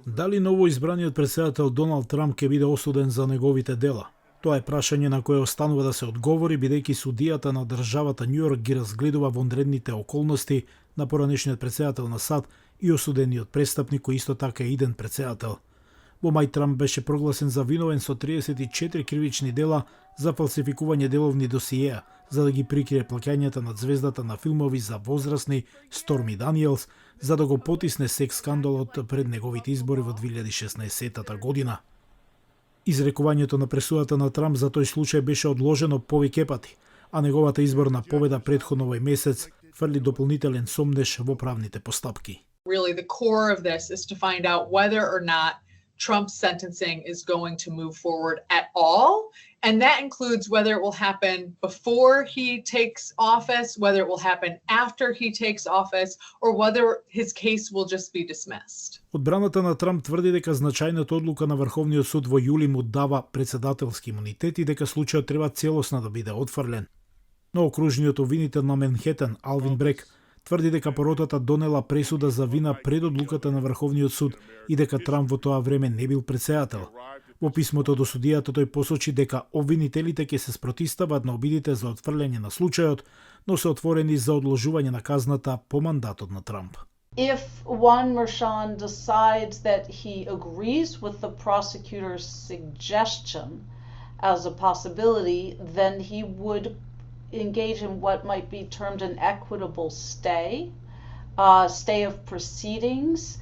Дали новоизбраниот председател Доналд Трамп ќе биде осуден за неговите дела? Тоа е прашање на кое останува да се одговори, бидејќи судијата на државата Њујорк ги разгледува вонредните околности на поранешниот председател на САД и осудениот престапник кој исто така е иден председател. Во мај Трамп беше прогласен за виновен со 34 кривични дела за фалсификување деловни досиеа, за да ги прикрие плаќањата на звездата на филмови за возрастни Сторми Даниелс, за да го потисне секс скандалот пред неговите избори во 2016 година. Изрекувањето на пресудата на Трамп за тој случај беше одложено повеќе пати, а неговата изборна победа претходно овој месец фрли дополнителен сомнеж во правните постапки. Really, the core of this is to find out whether or not Trump's sentencing is going to move forward at all. And that includes whether it will happen before he takes office, whether it will happen after he takes office, or whether his case will just be dismissed. Одбраната на Трамп тврди дека значајната одлука на Врховниот суд во јули му дава председателски имунитет и дека случајот треба целосно да биде отфрлен. Но окружниот обвинител на Манхетен, Алвин Брек, тврди дека поротата донела пресуда за вина пред одлуката на Врховниот суд и дека Трамп во тоа време не бил председател. Во писмото до судијата тој посочи дека обвинителите ќе се спротивстават на обидите за отфрлење на случајот, но се отворени за одложување на казната по мандатот на Трамп. If Juan Merchan decides that he agrees with the prosecutor's suggestion as a possibility, then he would engage in what might be termed an equitable stay of proceedings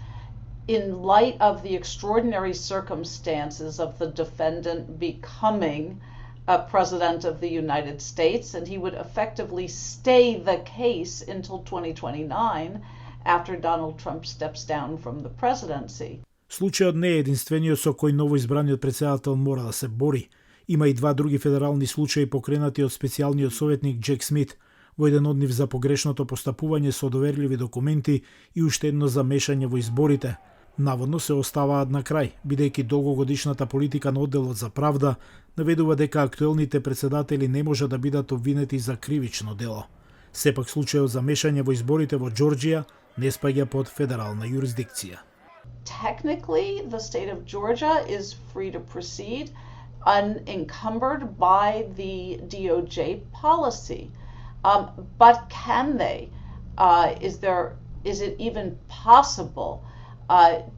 in light of the extraordinary circumstances of the defendant becoming a president of the United States, and he would effectively stay the case until 2029 after Donald Trump steps down from the presidency. Случајот не е единствениот со кој новоизбраниот председател мора да се бори. Има и два други федерални случаи покренати од специјалниот советник Джек Смит, во еден од нив за погрешното постапување со доверливи документи и уште едно за мешање во изборите. Наводно се оставаат на крај, бидејќи долгогодишната политика на одделот за правда наведува дека актуелните председатели не може да бидат обвинети за кривично дело. Сепак случајот за мешање во изборите во Џорџија не спаѓа под федерална юрисдикција. Technically, the state of Georgia is free to proceed unencumbered by the DOJ policy. But can they? Is it even possible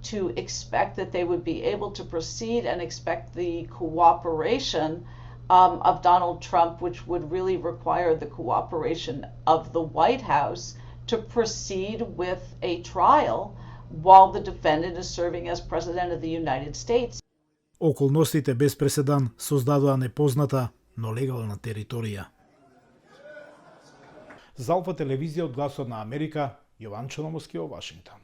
to expect that they would be able to proceed and expect the cooperation of Donald Trump, which would really require the cooperation of the White House to proceed with a trial while the defendant is serving as president of the United States? Околностите без преседан создадоа непозната, но легална територија. За Алфа телевизија од Гласот на Америка, Јован Челомовски во Вашингтон.